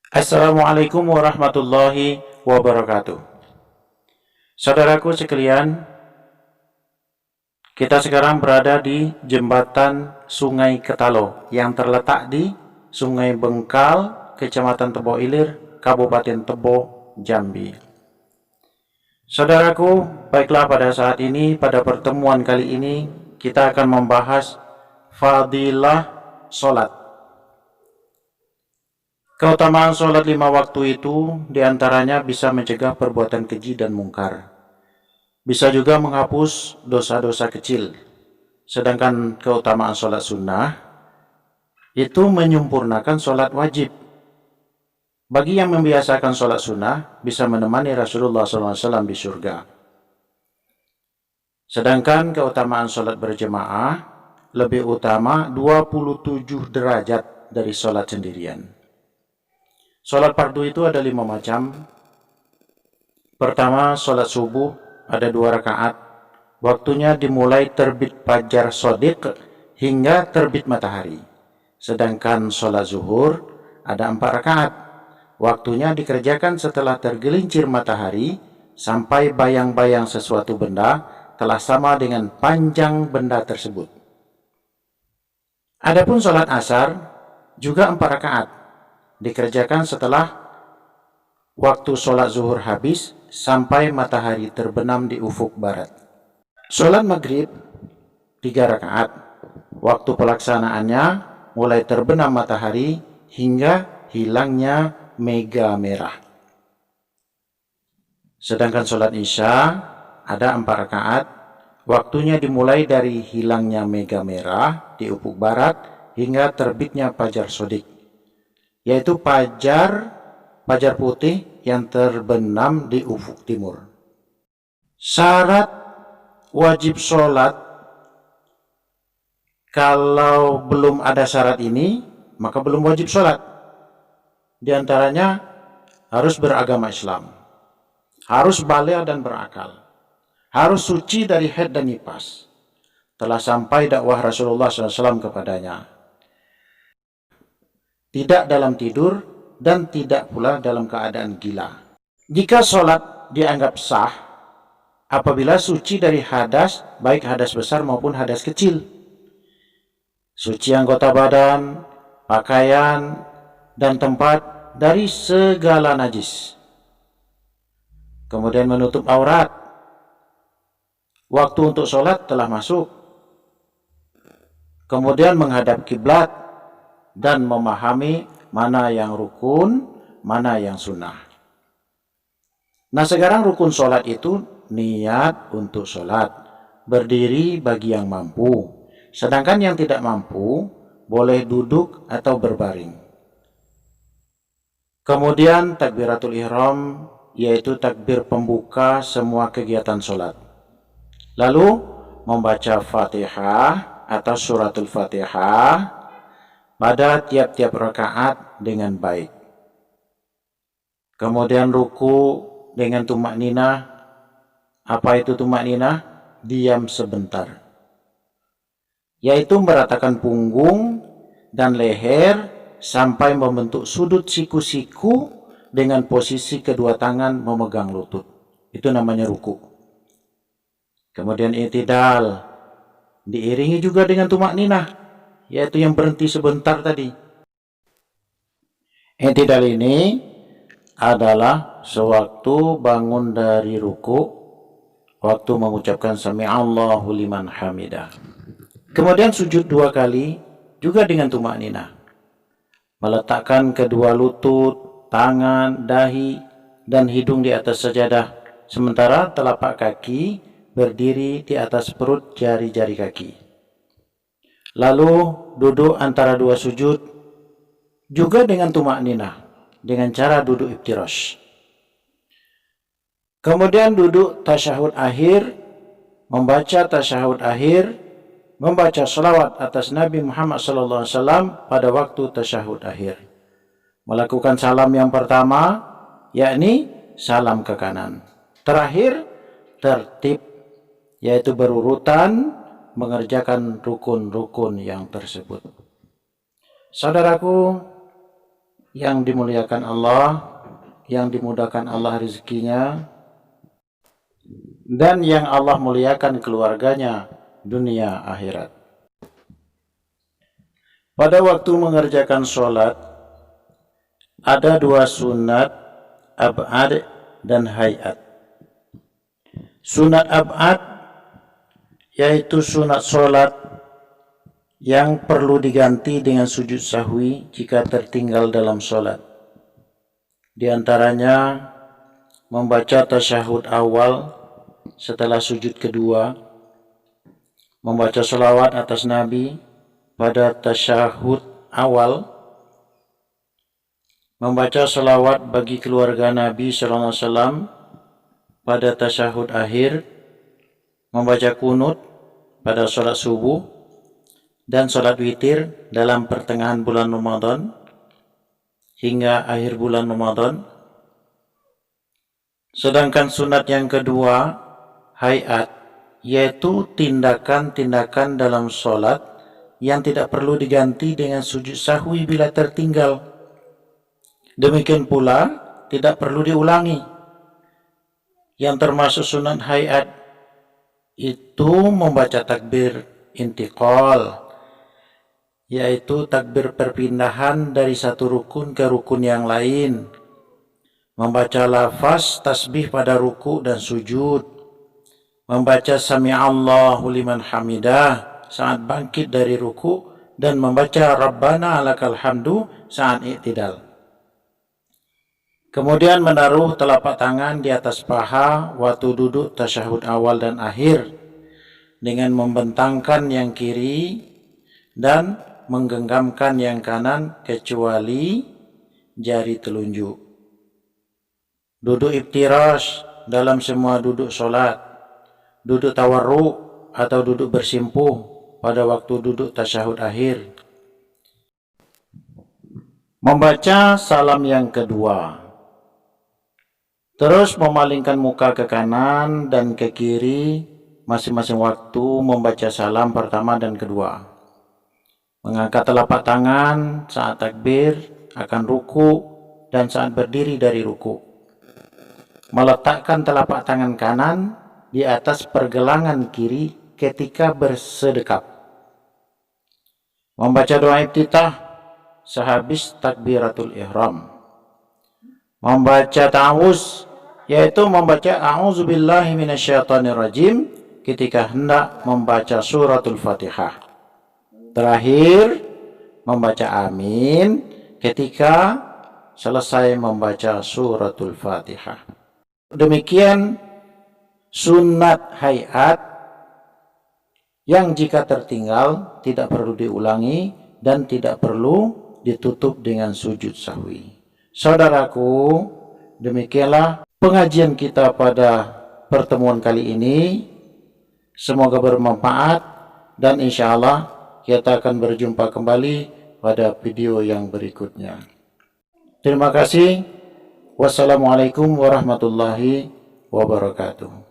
Assalamualaikum warahmatullahi wabarakatuh. Saudaraku sekalian, kita sekarang berada di jembatan Sungai Ketalo yang terletak di Sungai Bengkal, Kecamatan Tebo Ilir, Kabupaten Tebo, Jambi. Saudaraku, baiklah pada saat ini, pada pertemuan kali ini, kita akan membahas fadilah sholat. Keutamaan sholat 5 waktu itu diantaranya bisa mencegah perbuatan keji dan mungkar. Bisa juga menghapus dosa-dosa kecil. Sedangkan keutamaan sholat sunnah itu menyempurnakan sholat wajib. Bagi yang membiasakan sholat sunnah bisa menemani Rasulullah SAW di surga. Sedangkan keutamaan sholat berjemaah lebih utama 27 derajat dari sholat sendirian. Sholat fardu itu ada 5 macam. Pertama, sholat subuh ada 2 rakaat. Waktunya dimulai terbit fajar shodiq hingga terbit matahari. Sedangkan sholat zuhur ada 4 rakaat. Waktunya dikerjakan setelah tergelincir matahari sampai bayang-bayang sesuatu benda telah sama dengan panjang benda tersebut. Adapun sholat asar juga 4 rakaat. Dikerjakan setelah waktu sholat zuhur habis sampai matahari terbenam di ufuk barat. Sholat maghrib 3 rakaat. Waktu pelaksanaannya mulai terbenam matahari hingga hilangnya mega merah. Sedangkan sholat isya ada 4 rakaat. Waktunya dimulai dari hilangnya mega merah di ufuk barat hingga terbitnya fajar shodiq, yaitu fajar putih yang terbenam di ufuk timur. Syarat wajib sholat, kalau belum ada syarat ini, maka belum wajib sholat. Di antaranya harus beragama Islam, harus baligh dan berakal, harus suci dari haid dan nifas, telah sampai dakwah Rasulullah SAW kepadanya, tidak dalam tidur, dan tidak pula dalam keadaan gila. Jika sholat dianggap sah apabila suci dari hadas, baik hadas besar maupun hadas kecil. Suci anggota badan, pakaian, dan tempat dari segala najis. Kemudian menutup aurat. Waktu untuk sholat telah masuk. Kemudian menghadap kiblat dan memahami mana yang rukun, mana yang sunnah. Nah, sekarang rukun sholat itu niat untuk sholat, berdiri bagi yang mampu. Sedangkan yang tidak mampu boleh duduk atau berbaring. Kemudian takbiratul ihram, yaitu takbir pembuka semua kegiatan sholat. Lalu membaca Fatihah atau suratul Fatihah pada tiap-tiap rakaat dengan baik. Kemudian ruku dengan tumak ninah. Apa itu tumak ninah? Diam sebentar, yaitu meratakan punggung dan leher sampai membentuk sudut siku-siku dengan posisi kedua tangan memegang lutut. Itu namanya ruku. Kemudian i'tidal, diiringi juga dengan tumak ninah, yaitu yang berhenti sebentar tadi. I'tidal ini adalah sewaktu bangun dari ruku, waktu mengucapkan sami'allahu liman hamidah. Kemudian sujud 2 kali juga dengan tumak ninah, meletakkan kedua lutut, tangan, dahi, dan hidung di atas sajadah, sementara telapak kaki berdiri di atas perut jari-jari kaki. Lalu duduk antara 2 sujud juga dengan tumak ninah, dengan cara duduk iftirash. Kemudian duduk tasyahud akhir, membaca tasyahud akhir, membaca salawat atas Nabi Muhammad SAW pada waktu tasyahud akhir. Melakukan salam yang pertama, yakni salam ke kanan. Terakhir, tertib, yaitu berurutan mengerjakan rukun-rukun yang tersebut. Saudaraku, yang dimuliakan Allah, yang dimudahkan Allah rezekinya, dan yang Allah muliakan keluarganya dunia akhirat. Pada waktu mengerjakan sholat, ada dua sunat, ab'ad dan hayat. Sunat ab'ad yaitu sunat sholat yang perlu diganti dengan sujud sahwi jika tertinggal dalam sholat. Di antaranya membaca tasyahud awal setelah sujud kedua, membaca sholawat atas Nabi pada tasyahud awal, membaca sholawat bagi keluarga Nabi SAW pada tasyahud akhir, membaca kunut pada sholat subuh, dan sholat witir dalam pertengahan bulan Ramadan hingga akhir bulan Ramadan. Sedangkan sunat yang kedua, hayat, yaitu tindakan-tindakan dalam sholat yang tidak perlu diganti dengan sujud sahwi bila tertinggal. Demikian pula tidak perlu diulangi. Yang termasuk sunat hayat itu membaca takbir intiqal, yaitu takbir perpindahan dari satu rukun ke rukun yang lain, membaca lafaz tasbih pada ruku dan sujud, membaca sami'allahu liman hamidah saat bangkit dari ruku, dan membaca rabbana lakal hamdu saat i'tidal. Kemudian menaruh telapak tangan di atas paha waktu duduk tasyahud awal dan akhir dengan membentangkan yang kiri dan menggenggamkan yang kanan kecuali jari telunjuk. Duduk iftirash dalam semua duduk sholat, duduk tawarruk atau duduk bersimpuh pada waktu duduk tasyahud akhir. Membaca salam yang kedua, terus memalingkan muka ke kanan dan ke kiri masing-masing waktu membaca salam pertama dan kedua. Mengangkat telapak tangan saat takbir akan ruku dan saat berdiri dari ruku. Meletakkan telapak tangan kanan di atas pergelangan kiri ketika bersedekap. Membaca doa iftitah sehabis takbiratul ihram. Membaca ta'awuz, yaitu membaca a'udzubillahi minasyaitonirrajim ketika hendak membaca suratul Fatihah. Terakhir, membaca amin ketika selesai membaca suratul Fatihah. Demikian sunat hayat yang jika tertinggal tidak perlu diulangi dan tidak perlu ditutup dengan sujud sahwi. Saudaraku, demikianlah pengajian kita pada pertemuan kali ini. Semoga bermanfaat dan insya Allah kita akan berjumpa kembali pada video yang berikutnya. Terima kasih. Wassalamualaikum warahmatullahi wabarakatuh.